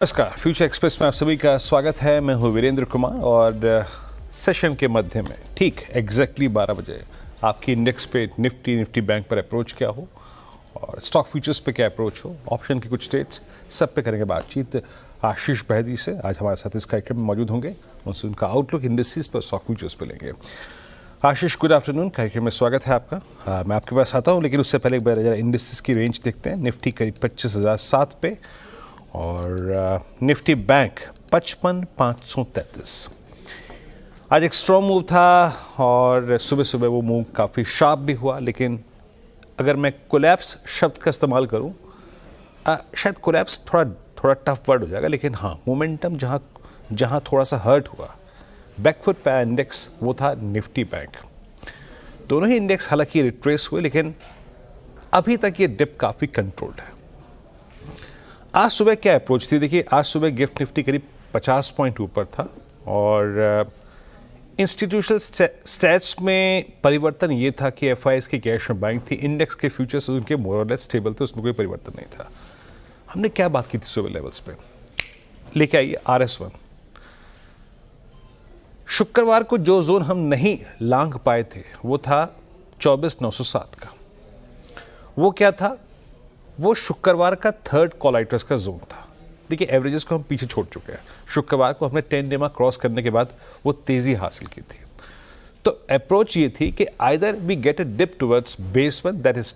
नमस्कार, future express में आप सभी का स्वागत है। मैं हूं वीरेंद्र कुमार और सेशन के मध्य में ठीक एग्जैक्टली 12 बजे आपकी इंडेक्स पे निफ्टी बैंक पर अप्रोच क्या हो और स्टॉक फ्यूचर्स पे क्या अप्रोच हो, ऑप्शन के कुछ स्टेट्स, सब पे करेंगे बातचीत आशीष बहदी से। आज हमारे साथ इस कार्यक्रम में मौजूद होंगे, उनसे उनका आउटलुक इंडस्ट्रीज पर, स्टॉक फ्यूचर्स पे लेंगे। आशीष, गुड आफ्टरनून, कार्यक्रम में स्वागत है आपका। मैं आपके पास आता हूँ, लेकिन उससे पहले एक बार जरा इंडस्ट्रीज की रेंज देखते हैं। निफ्टी करीब 25,007 पे और निफ्टी बैंक 55,533। आज एक स्ट्रॉन्ग मूव था और सुबह सुबह वो मूव काफ़ी शार्प भी हुआ, लेकिन अगर मैं कोलैप्स शब्द का इस्तेमाल करूं, शायद कोलैप्स थोड़ा टफ वर्ड हो जाएगा, लेकिन हाँ, मोमेंटम जहां थोड़ा सा हर्ट हुआ, बैकफुट पे इंडेक्स, वो था निफ्टी बैंक। दोनों ही इंडेक्स हालांकि रिट्रेस हुए, लेकिन अभी तक ये डिप काफ़ी कंट्रोल्ड है। आज सुबह क्या अप्रोच थी? देखिए, आज सुबह गिफ्ट निफ्टी करीब 50 पॉइंट ऊपर था और इंस्टीट्यूशनल स्टैट्स में परिवर्तन ये था कि एफआईएस की कैश में बाइंग थी, इंडेक्स के फ्यूचर्स उनके मोर और लेस स्टेबल थे, उसमें कोई परिवर्तन नहीं था। हमने क्या बात की थी सुबह लेवल्स पे? लेके आइए RS1। शुक्रवार को जो जोन हम नहीं लांघ पाए थे वो था 24,907 का। वो क्या था? वो शुक्रवार का थर्ड कॉलाइटर्स का जोन था। देखिए, एवरेजेस को हम पीछे छोड़ चुके हैं। शुक्रवार को हमने 10 डेमा क्रॉस करने के बाद वो तेजी हासिल की थी। तो अप्रोच ये थी कि either we get a dip towards base one, that is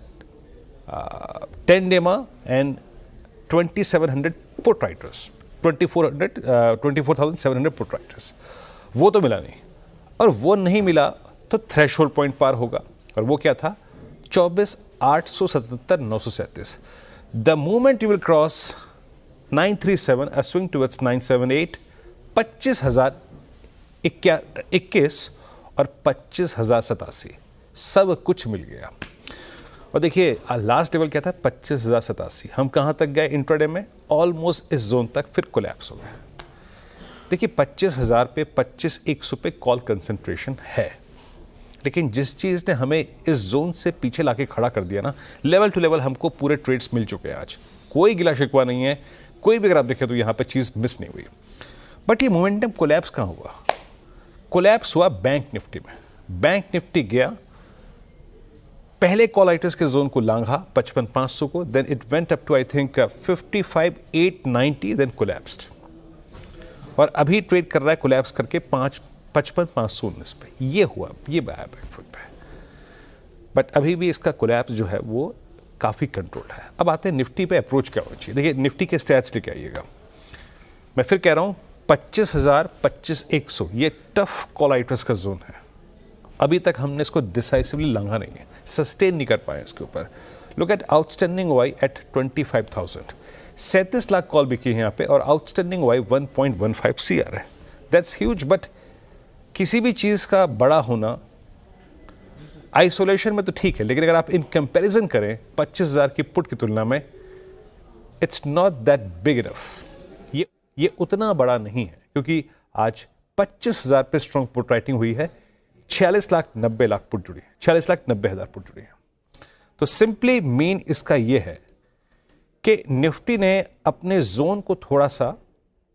10 डेमा and 2700 put writers, 24,700 put writers. वो तो मिला नहीं, और वो नहीं मिला तो थ्रेशोल्ड पॉइंट पार होगा, और वो क्या था? 24,877, 937। The moment you will cross 937, a swing towards 978, 25,021 और 25,087, सब कुछ मिल गया। और देखिए, लास्ट लेवल क्या था? 25,087। हम कहाँ तक गए इंट्राडे में? ऑलमोस्ट इस जोन तक, फिर कोलैप्स हो गया। देखिए, 25,000 पे, 25,100 पे कॉल कंसंट्रेशन है, लेकिन जिस चीज़ ने हमें इस जोन से पीछे लाके खड़ा कर दिया ना, लेवल टू लेवल हमको पूरे ट्रेड्स मिल चुके हैं। आज कोई गिला शिकवा नहीं है, कोई भी अगर आप देखें तो यहाँ पे चीज़ मिस नहीं हुई। बट ये मोमेंटम कोलैप्स कहाँ हुआ? कोलैप्स हुआ बैंक निफ्टी में। बैंक निफ्टी गया, पहले कॉल आइटर्स के जोन को लांघा 55,500 को, then it went up to I think 55,890, then collapsed, और अभी ट्रेड कर रहा है कोलैप्स करके 55,519 पे। ये हुआ, ये आया बैकफुट पे। बट अभी भी इसका कोलैप्स जो है वो काफ़ी कंट्रोल है। अब आते हैं निफ्टी पे अप्रोच क्या होना चाहिए। देखिए, निफ्टी के स्टैट्स लेके आइएगा। मैं फिर कह रहा हूँ, 25,000, 25,100 ये टफ कॉल आइटर्स का जोन है। अभी तक हमने इसको डिसाइसिवली लांघा नहीं है, सस्टेन नहीं कर पाए इसके ऊपर। लुक एट आउटस्टैंडिंग वाई एट 25,000, 37 लाख कॉल बिकी है यहाँ पे, और आउटस्टैंडिंग वाई 1.15 CR है। That's huge. बट किसी भी चीज़ का बड़ा होना आइसोलेशन में तो ठीक है, लेकिन अगर आप इन कंपैरिजन करें 25,000 की पुट की तुलना में, it's not that big enough. ये उतना बड़ा नहीं है, क्योंकि आज 25,000 पे स्ट्रॉन्ग पुट राइटिंग हुई है, 46,90,000 पुट जुड़ी है, 46,90,000 पुट जुड़ी है। तो सिंपली मीन इसका यह है कि निफ्टी ने अपने जोन को थोड़ा सा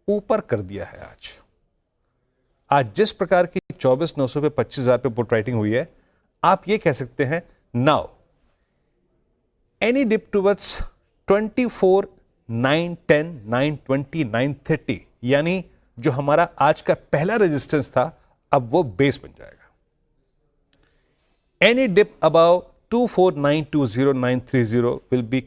ऊपर कर दिया है। आज जिस प्रकार की 24,900 पे 25,000 पे पुट राइटिंग हुई है, आप ये कह सकते हैं नाउ एनी डिप टुवर्ड्स 24,910, 920, 930, यानी जो हमारा आज का पहला रेजिस्टेंस था, अब वो बेस बन जाएगा। Any dip above 24,920, 930 will be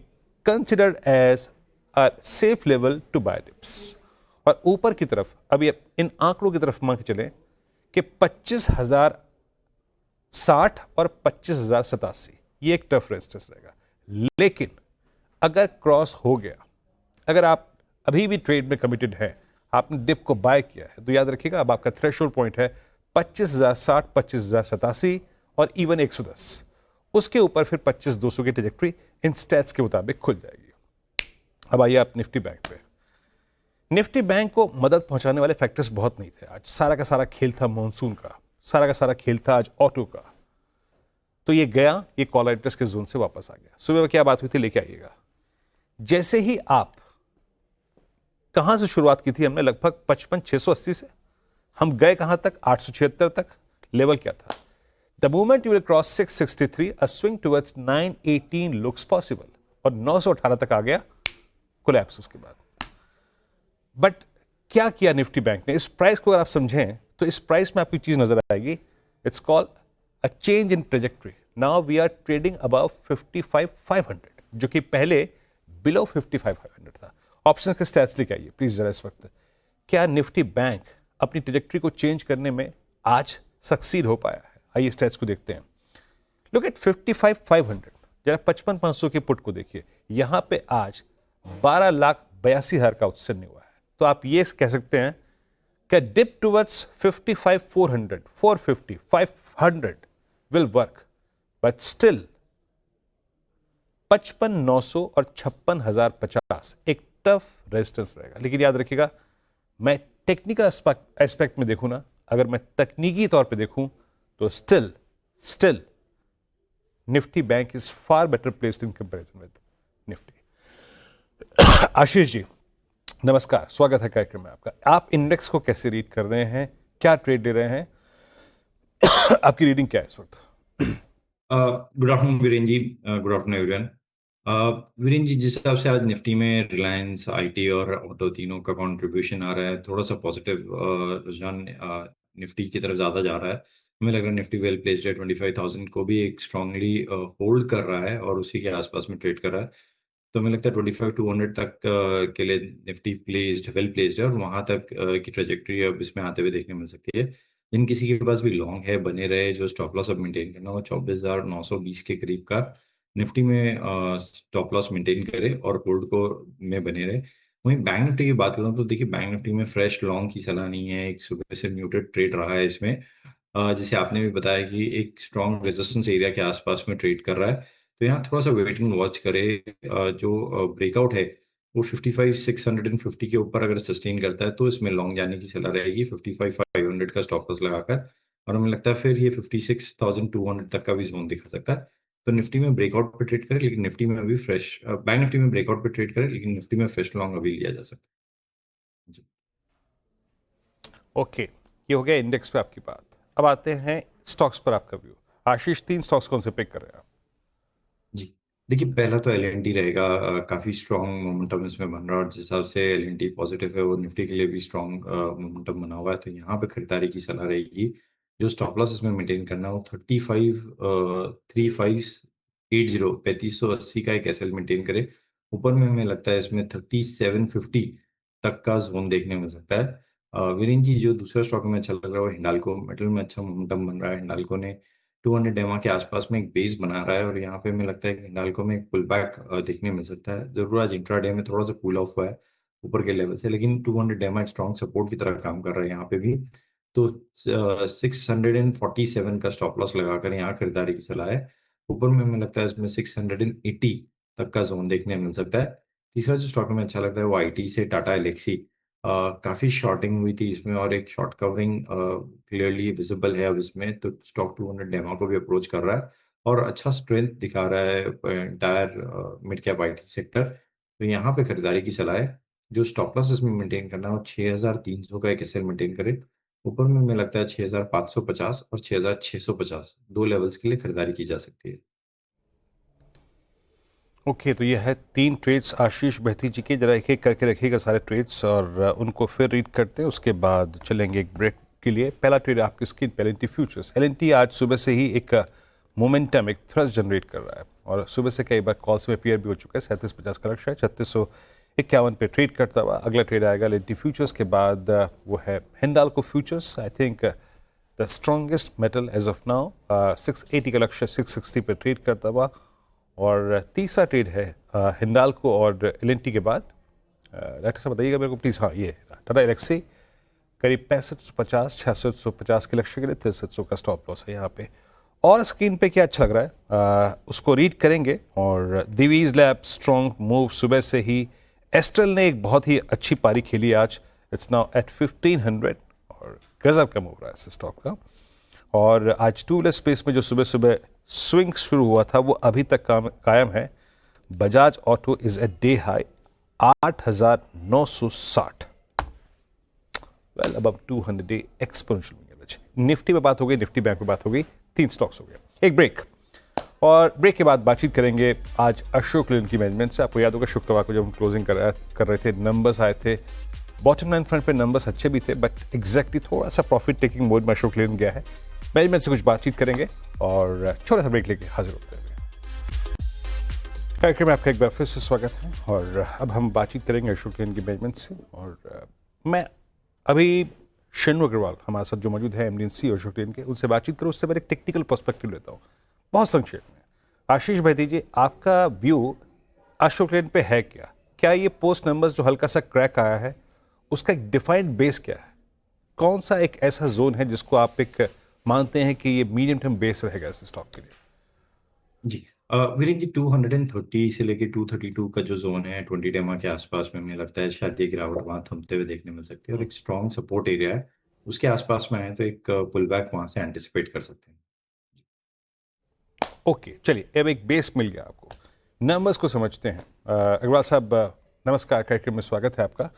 considered as a safe level to buy dips. और ऊपर की तरफ, अब ये इन आंकड़ों की तरफ मान के चलें कि 25,060 और 25,087 ये एक टफ रेजिस्टेंस रहेगा। लेकिन अगर क्रॉस हो गया, अगर आप अभी भी ट्रेड में कमिटेड हैं, आपने डिप को बाय किया है, तो याद रखिएगा, अब आपका थ्रेशोल्ड पॉइंट है 25,060, 25,087 और इवन 110। उसके ऊपर फिर 25,200 की ट्रैजेक्टरी इन स्टैट्स के मुताबिक खुल जाएगी। अब आइए आप निफ्टी बैंक पे। निफ्टी बैंक को मदद पहुंचाने वाले फैक्टर्स बहुत नहीं थे। आज सारा का सारा खेल था मॉनसून का, सारा का सारा खेल था आज ऑटो का। तो ये गया, ये कॉल राइटर्स के जोन से वापस आ गया। सुबह में क्या बात हुई थी, लेके आइएगा। जैसे ही आप कहाँ से शुरुआत की थी हमने? लगभग 55,680 से। हम गए कहाँ तक? 876 तक। लेवल क्या था? The moment you will cross 663, a swing towards 918 looks possible, और 918 तक आ गया, कोलैप्स उसके बाद। बट क्या किया निफ्टी बैंक ने? इस प्राइस को अगर आप समझें तो इस प्राइस में आपकी चीज नजर आएगी, it's called a change in trajectory. Now we are trading above 55,500, जो कि पहले बिलो 55,500 था। ऑप्शन के स्टैट्स लेके आइए प्लीज जरा इस वक्त। क्या निफ्टी बैंक अपनी ट्रेजेक्ट्री को चेंज करने में आज सक्सीड हो पाया है? आइए स्टैट्स को देखते हैं। लुक एट 55,500, जरा 55,500 के पुट को देखिए। यहां पे आज 12,82,000 का उत्सन्न हुआ है। तो आप ये कह सकते हैं कि dip towards 55,400, 450, 500 will work, but still 55,900 और 56,050 एक टफ रेजिस्टेंस रहेगा। लेकिन याद रखिएगा, मैं टेक्निकल एस्पेक्ट में देखूं ना, अगर मैं तकनीकी तौर पे देखूं तो still Nifty bank is far better placed in comparison with Nifty. Ashish ji नमस्कार, स्वागत है कार्यक्रम में आपका। आप इंडेक्स को कैसे रीड कर रहे हैं? क्या ट्रेड ले रहे हैं? आपकी रीडिंग क्या है इस वक्त? गुड आफ्टरनून वीरेन जी, गुड आफ्टरनून एवरीवन। वीरेन जी, जिस हिसाब से आज निफ्टी में रिलायंस, आईटी और ऑटो तीनों का कंट्रीब्यूशन आ रहा है, थोड़ा सा पॉजिटिव रुझान निफ्टी की तरफ ज़्यादा जा रहा है। हमें लग रहा है निफ्टी वेल प्लेस्ड है, 25,000 को भी एक स्ट्रांगली होल्ड कर रहा है और उसी के आसपास में ट्रेड कर रहा है। तो हमें लगता है 25,200 तक के लिए निफ्टी वेल प्लेस्ड है और वहाँ तक की ट्रेजेक्ट्री अब इसमें आते हुए देखने मिल सकती है। जिन किसी के पास भी लॉन्ग है, बने रहे, जो स्टॉप लॉस अब मेंटेन करना हो 24,920 के करीब का निफ्टी में स्टॉप लॉस मेंटेन करे और होल्ड को में बने रहे। वहीं बैंक निफ्टी की बात करूँ तो देखिए, बैंक निफ्टी में फ्रेश लॉन्ग की सलाह नहीं है। एक सुबह से म्यूटेड ट्रेड रहा है इसमें। जैसे आपने भी बताया कि एक स्ट्रॉन्ग रेजिस्टेंस एरिया के आसपास में ट्रेड कर रहा है, तो यहाँ थोड़ा सा वेटिंग वॉच करे। जो ब्रेकआउट है वो 55,650 के ऊपर अगर सस्टेन करता है तो इसमें लॉन्ग जाने की सलाह रहेगी 55,500 का स्टॉप लॉस लगाकर। और हमें लगता है फिर ये 56,200 तक का भी जोन दिखा सकता है। तो निफ्टी में ब्रेकआउट पे ट्रेड करे, लेकिन निफ्टी में अभी फ्रेश बैंक निफ्टी में ब्रेकआउट पे ट्रेड करे, लेकिन निफ्टी में फ्रेश लॉन्ग अभी लिया जा सकता है जी। ओके, ये हो गया इंडेक्स पे आपकी बात। अब आते हैं स्टॉक्स पर आपका व्यू। आशीष, 3 स्टॉक्स कौन से पिक कर रहे हैं आप? जी, देखिए पहला तो एल रहेगा। काफ़ी स्ट्रॉन्ग मोमेंटम इसमें बन रहा है और जिस हिसाब से एल पॉजिटिव है वो निफ्टी के लिए भी स्ट्रॉन्ग मोमेंटम बना हुआ है, तो यहाँ पे खरीदारी की सलाह रहेगी। जो स्टॉप लॉस इसमें मेंटेन करना है वो 35,3580 3580 का एक एसएल मेंटेन करे। ऊपर में हमें लगता है इसमें 3750 तक का जोन देखने मिल सकता है। वीरेन जी, जो दूसरा स्टॉक में अच्छा लग रहा है वो हिंडाल्को। मेटल में अच्छा मोमेंटम बन रहा है। हिंडाल्को ने 200 डेमा के आसपास में एक बेस बना रहा है और यहाँ पे हमें लगता है कि हिंडाल्को में एक पुल बैक देखने मिल सकता है। जरूर आज इंट्राडे में थोड़ा सा कूल ऑफ हुआ है ऊपर के लेवल से, लेकिन 200 डेमा एक स्ट्रॉन्ग सपोर्ट की तरह काम कर रहा है यहाँ पे भी। तो 647 का स्टॉप लॉस लगाकर यहाँ खरीदारी की सलाह है। ऊपर में हमें लगता है इसमें 680 तक का जोन देखने मिल सकता है। तीसरा जो स्टॉक हमें अच्छा लग रहा है वो आईटी से टाटा एलेक्सी। काफ़ी शॉर्टिंग हुई थी इसमें और एक शॉर्ट कवरिंग क्लियरली विजिबल है अब इसमें, तो स्टॉक 200 डेमा को भी अप्रोच कर रहा है और अच्छा स्ट्रेंथ दिखा रहा है entire mid cap IT sector. तो यहाँ पे खरीदारी की सलाह है। जो स्टॉप लॉस इसमें मेंटेन करना है वो 6,300 का एक एसएल मेंटेन करे। ऊपर में हमें लगता है 6,550 और 6,650 दो लेवल्स के लिए खरीदारी की जा सकती है। ओके, तो ये है 3 ट्रेड्स आशीष बहती जी के। जरा एक एक करके रखिएगा सारे ट्रेड्स और उनको फिर रीड करते हैं, उसके बाद चलेंगे एक ब्रेक के लिए। पहला ट्रेड आपकी स्क्रीन पे एल फ्यूचर्स। एल आज सुबह से ही एक मोमेंटम, एक थ्रस्ट जनरेट कर रहा है और सुबह से कई बार कॉल्स में अपीयर भी हो चुका है। 3750 का लक्ष्य है, 3651 पे ट्रेड करता हुआ अगला ट्रेड आएगा एल फ्यूचर्स के बाद। वो है Hindalco futures. I think the strongest metal as of now. 680 का लक्ष्य 660 पे ट्रेड करता हुआ। और तीसरा ट्रेड है हिंडाल्को और एल के बाद। डॉक्टर साहब बताइएगा मेरे को प्लीज़। हाँ, ये टाटा एलेक्सी करीब 6550, 6650 के लक्ष्य के लिए 6300 का स्टॉप लॉस है यहाँ पे। और स्क्रीन पे क्या अच्छा लग रहा है उसको रीड करेंगे। और दिवीज लैब स्ट्रॉन्ग मूव सुबह से ही। एस्ट्रल ने एक बहुत ही अच्छी पारी खेली आज। इट्स नाउ एट 1500 और गजब का मूव रहा है इस स्टॉक का। और आज टू व्हीलर स्पेस में जो सुबह सुबह स्विंग शुरू हुआ था वो अभी तक कायम है। Bajaj auto is at day high 8,960। Well अब 200 डे एक्सपोनेंशियल मीनरेज। निफ्टी पे बात हो गई, निफ्टी बैंक पे बात हो गई, 3 स्टॉक्स हो गए। एक ब्रेक, और ब्रेक के बाद बातचीत करेंगे आज अशोक लेलैंड की मैनेजमेंट से। आपको याद होगा शुक्रवार को जब हम क्लोजिंग कर रहे थे, नंबर्स आए थे, बॉटम लाइन फ्रंट पे नंबर्स अच्छे भी थे, बट एग्जैक्टली थोड़ा सा प्रॉफिट टेकिंग मोड में अशोक लेलैंड गया है। मैनेजमेंट से कुछ बातचीत करेंगे और छोटा सा ब्रेक लेके हाजिर होते हैं। कार्यक्रम में आपका एक बार फिर से स्वागत है, और अब हम बातचीत करेंगे अशोक लेलैंड की मैनेजमेंट से। और मैं अभी शनु अग्रवाल हमारे साथ जो मौजूद है, एमडी सी अशोक लेलैंड के, उनसे बातचीत करूँ उससे मैं एक टेक्निकल पर्सपेक्टिव लेता हूँ बहुत संक्षेप में। आशीष भाई दीजिए आपका व्यू अशोक लेलैंड पे है क्या? क्या ये पोस्ट नंबर्स जो हल्का सा क्रैक आया है उसका एक डिफाइंड बेस क्या है? कौन सा एक ऐसा जोन है जिसको आप एक मानते हैं कि ये मीडियम टर्म बेस रहेगा इस स्टॉक के लिए? जी वीरेन जी, 230 से लेके 232 का जो जोन है 20 डेमा के आसपास में, हमें लगता है शायद ये गिरावट वहां थमते हुए देखने मिल सकती है, और एक स्ट्रॉन्ग सपोर्ट एरिया है उसके आसपास में है, तो एक पुल बैक वहां से एंटिसिपेट कर सकते हैं। ओके, चलिए अब एक बेस मिल गया आपको, नंबर्स को समझते हैं। अग्रवाल साहब नमस्कार, कार्यक्रम में स्वागत है आपका।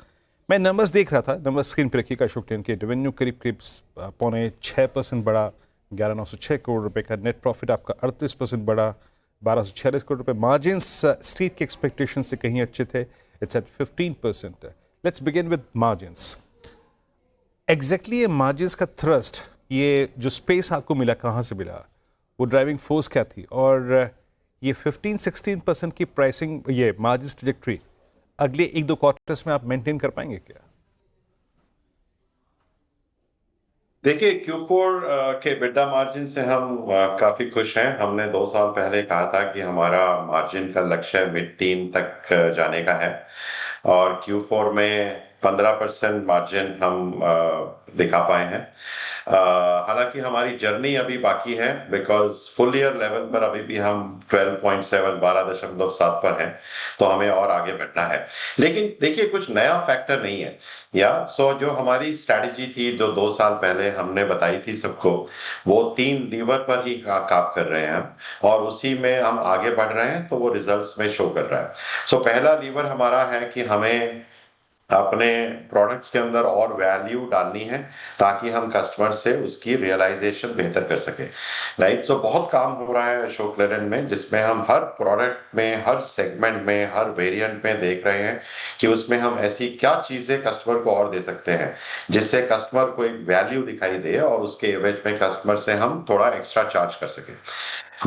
मैं नंबर्स देख रहा था, नंबर्स स्क्रीन पर रखिएगा। अशोक लेलैंड के रेवेन्यू करीब करीब 6.5% बढ़ा, 11,906 करोड़ रुपए का। नेट प्रॉफिट आपका 38% बढ़ा, 1,246 करोड़ रुपए। मार्जिन्स स्ट्रीट के एक्सपेक्टेशन से कहीं अच्छे थे, it's at 15%। Let's begin with margins. Exactly ये मार्जिन्स का थ्रस्ट, ये जो स्पेस आपको मिला, कहाँ से मिला? वो ड्राइविंग फोर्स क्या थी? और ये 15-16% की प्राइसिंग, ये मार्जिन ट्रजेक्टरी अगले 1-2 क्वार्टर्स में आप मेंटेन कर पाएंगे क्या? देखिए, Q4 के EBITDA मार्जिन से हम काफी खुश हैं। हमने 2 साल पहले कहा था कि हमारा मार्जिन का लक्ष्य मिड टीन तक जाने का है, और Q4 में 15% मार्जिन हम दिखा पाए हैं। हालांकि हमारी जर्नी अभी बाकी है, बिकॉज फुल ईयर लेवल पर अभी भी हम 12.7 12.7 पर हैं, तो हमें और आगे बढ़ना है। लेकिन देखिए, कुछ नया फैक्टर नहीं है। जो हमारी स्ट्रैटेजी थी, जो 2 साल पहले हमने बताई थी सबको, वो 3 लीवर पर ही काम कर रहे हैं हम, और उसी में हम आगे बढ़ रहे हैं, तो वो रिजल्ट्स में शो कर रहा है। पहला लीवर हमारा है कि हमें अपने प्रोडक्ट्स के अंदर और वैल्यू डालनी है, ताकि हम कस्टमर से उसकी रियलाइजेशन बेहतर कर सके। राइट, बहुत काम हो रहा है अशोक लेलैंड में, जिसमें हम हर प्रोडक्ट में, हर सेगमेंट में, हर वेरिएंट में देख रहे हैं कि उसमें हम ऐसी क्या चीजें कस्टमर को और दे सकते हैं, जिससे कस्टमर को एक वैल्यू दिखाई दे, और उसके एवज में कस्टमर से हम थोड़ा एक्स्ट्रा चार्ज कर सके।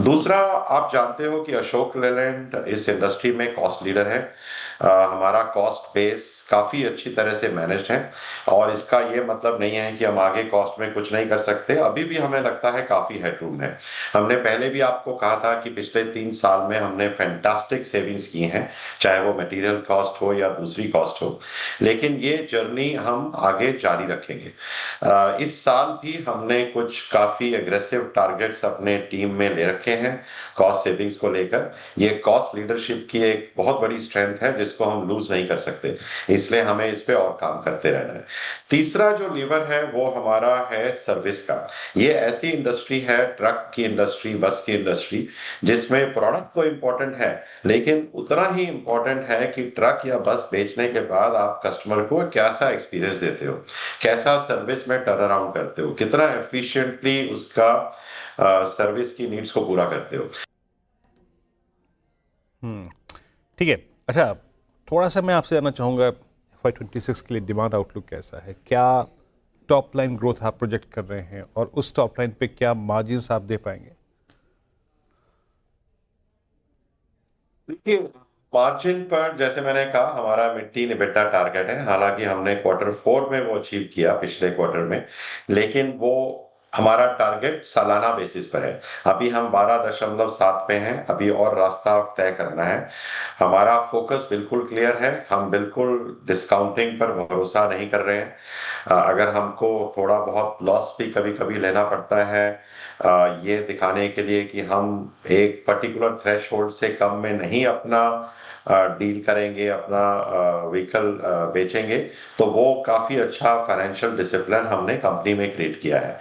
दूसरा, आप जानते हो कि अशोक लेलैंड इस इंडस्ट्री में कॉस्ट लीडर है। हमारा कॉस्ट बेस काफी अच्छी तरह से मैनेज्ड है, और इसका ये मतलब नहीं है कि हम आगे कॉस्ट में कुछ नहीं कर सकते। अभी भी हमें लगता है काफी हेडरूम है। हमने पहले भी आपको कहा था कि पिछले 3 साल में हमने फैंटास्टिक सेविंग्स की हैं, चाहे वो मटेरियल कॉस्ट हो या दूसरी कॉस्ट हो, लेकिन ये जर्नी हम आगे जारी रखेंगे। इस साल भी हमने कुछ काफी एग्रेसिव टारगेट्स अपने टीम में ले रखे हैं कॉस्ट सेविंग्स को लेकर। ये कॉस्ट लीडरशिप की एक बहुत बड़ी स्ट्रेंथ है, जिसको हम लूज नहीं कर सकते, इसलिए हमें इस पे और काम करते रहना है। तीसरा जो लीवर है वो हमारा है सर्विस का। ये ऐसी इंडस्ट्री है, ट्रक की इंडस्ट्री, बस की इंडस्ट्री, जिसमें प्रोडक्ट तो इंपॉर्टेंट है, लेकिन उतना ही इंपॉर्टेंट है कि ट्रक या बस बेचने के बाद आप कस्टमर को कैसा एक्सपीरियंस देते हो, कैसा सर्विस में टर्न अराउंड करते हो, कितना एफिशिएंटली उसका सर्विस की नीड्स को पूरा करते हो। ठीक है। अच्छा, थोड़ा सा मैं आपसे जानना चाहूँगा FY26 के लिए डिमांड आउटलुक कैसा है? क्या टॉप लाइन ग्रोथ आप प्रोजेक्ट कर रहे हैं, और उस टॉप लाइन पे क्या मार्जिन्स आप दे पाएंगे? देखिए, मार्जिन पर जैसे मैंने कहा, हमारा मिड टीन EBITDA टारगेट है। हालांकि हमने Q4 में वो अचीव किया, पिछले क्वार्टर में, लेकिन वो हमारा टारगेट सालाना बेसिस पर है। अभी हम 12.7 पे हैं, अभी और रास्ता तय करना है। हमारा फोकस बिल्कुल क्लियर है, हम बिल्कुल डिस्काउंटिंग पर भरोसा नहीं कर रहे हैं। अगर हमको थोड़ा बहुत लॉस भी कभी कभी लेना पड़ता है, ये दिखाने के लिए कि हम एक पर्टिकुलर थ्रेशोल्ड से कम में नहीं अपना डील करेंगे, अपना व्हीकल बेचेंगे, तो वो काफी अच्छा फाइनेंशियल डिसिप्लिन हमने कंपनी में क्रिएट किया है।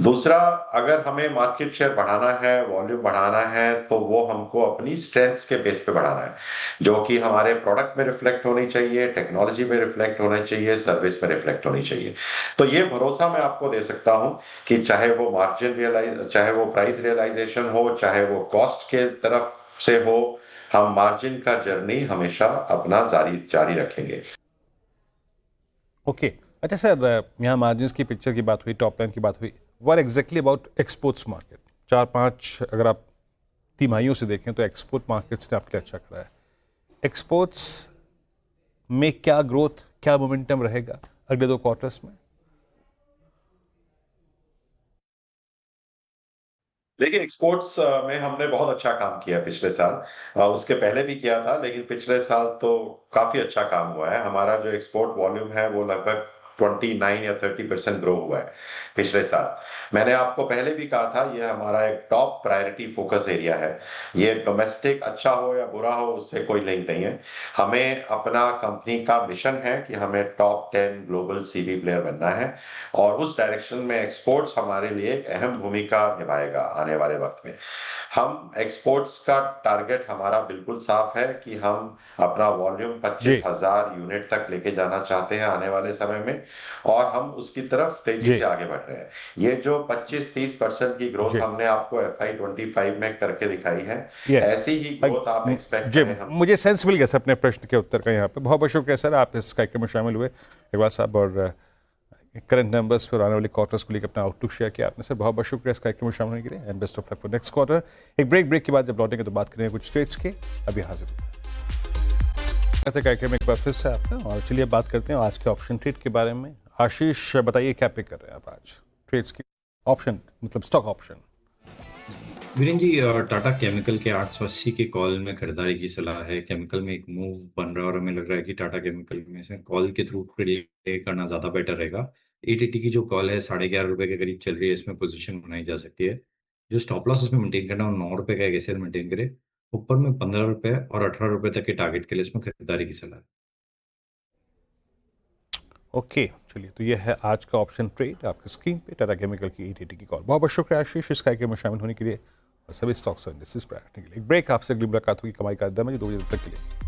दूसरा, अगर हमें मार्केट शेयर बढ़ाना है, वॉल्यूम बढ़ाना है, तो वो हमको अपनी स्ट्रेंथ्स के बेस पे बढ़ाना है, जो कि हमारे प्रोडक्ट में रिफ्लेक्ट होनी चाहिए, टेक्नोलॉजी में रिफ्लेक्ट होना चाहिए, सर्विस में रिफ्लेक्ट होनी चाहिए। तो ये भरोसा मैं आपको दे सकता हूं कि चाहे वो चाहे वो प्राइस रियलाइजेशन हो, चाहे वो कॉस्ट के तरफ से हो, हम मार्जिन का जर्नी हमेशा अपना जारी जारी रखेंगे। ओके अच्छा सर, यहाँ मार्जिन्स की पिक्चर की बात हुई, टॉप लाइन की बात हुई, वर एग्जैक्टली अबाउट एक्सपोर्ट्स मार्केट। 4-5 अगर आप तिमाहियों से देखें तो एक्सपोर्ट मार्केट्स ने आपके लिए अच्छा करा है। एक्सपोर्ट्स में क्या ग्रोथ, क्या मोमेंटम रहेगा अगले 2 क्वार्टर्स में? देखिए, एक्सपोर्ट्स में हमने बहुत अच्छा काम किया पिछले साल। उसके पहले भी किया था, लेकिन पिछले साल तो काफी अच्छा काम हुआ है। हमारा जो एक्सपोर्ट वॉल्यूम है वो लगभग 29 या 30% ग्रो हुआ है पिछले साल। मैंने आपको पहले भी कहा था, ये हमारा एक टॉप प्रायोरिटी फोकस एरिया है। ये डोमेस्टिक अच्छा हो या बुरा हो, उससे कोई लिंक नहीं है। हमें अपना कंपनी का मिशन है कि हमें टॉप 10 ग्लोबल सीवी प्लेयर बनना है, और उस डायरेक्शन में एक्सपोर्ट्स हमारे लिए एक अहम भूमिका निभाएगा आने वाले वक्त में। हम एक्सपोर्ट्स का टारगेट हमारा बिल्कुल साफ है कि हम अपना वॉल्यूम जी 25,000 यूनिट तक लेके जाना चाहते हैं आने वाले समय में, और हम उसकी तरफ तेजी जी से आगे बढ़ रहे हैं। ये जो 25-30% की ग्रोथ जी हमने आपको FY25 में करके दिखाई है, यस ऐसी ही ग्रोथ आप एक्सपेक्ट जी, करें हम। मुझे सेंस मिल गया सर अपने प्रश्न के उत्तर का। यहाँ पे बहुत बहुत शुक्रिया सर, आप इस कार्यक्रम में शामिल हुए इकबाल साहब, और करंट नंबर्स फिर आने वाले क्वार्टर्स को लेकर अपना आउटलुक शेयर किया आपने सर। बहुत बहुत शुक्रिया इस कार्यक्रम में शामिल होने के लिए, and best of luck for next quarter. एक ब्रेक के बाद जब लौटेंगे तो बात करेंगे कुछ ट्रेड्स के। अभी हाजिर कार्यक्रम में एक बार फिर से आपका, और चलिए बात करते हैं आज के ऑप्शन ट्रेड के बारे में। आशीष बताइए क्या पिक कर रहे हैं आप आज ट्रेड्स की, ऑप्शन मतलब स्टॉक ऑप्शन? वीरेन जी, टाटा केमिकल के 880 के कॉल में खरीदारी की सलाह है। केमिकल में एक मूव बन रहा है और हमें लग रहा है कि टाटा केमिकल में से कॉल के थ्रू प्ले करना ज़्यादा बेटर रहेगा। 880 की जो कॉल है 11.5 रुपए के करीब चल रही है, इसमें पोजीशन बनाई जा सकती है। जो स्टॉप लॉस इसमें मेंटेन करना है वो 9 रुपए का एक ऐसे मेंटेन करे। ऊपर में 15 रुपए और 18 रुपए तक के टारगेट के लिए इसमें खरीदारी की सलाह है। ओके चलिए, तो ये है आज का ऑप्शन ट्रेड आपकी स्क्रीन पे, टाटा केमिकल की 880 की कॉल। बहुत बहुत शुक्रिया आशीष इस कार्यक्रम में शामिल होने के लिए, और सभी स्टॉक्स और इंडस्ट्रीज पर। एक ब्रेक, आपसे अगली मुलाकात होगी कमाई का अड्डा में 2 बजे तक के लिए।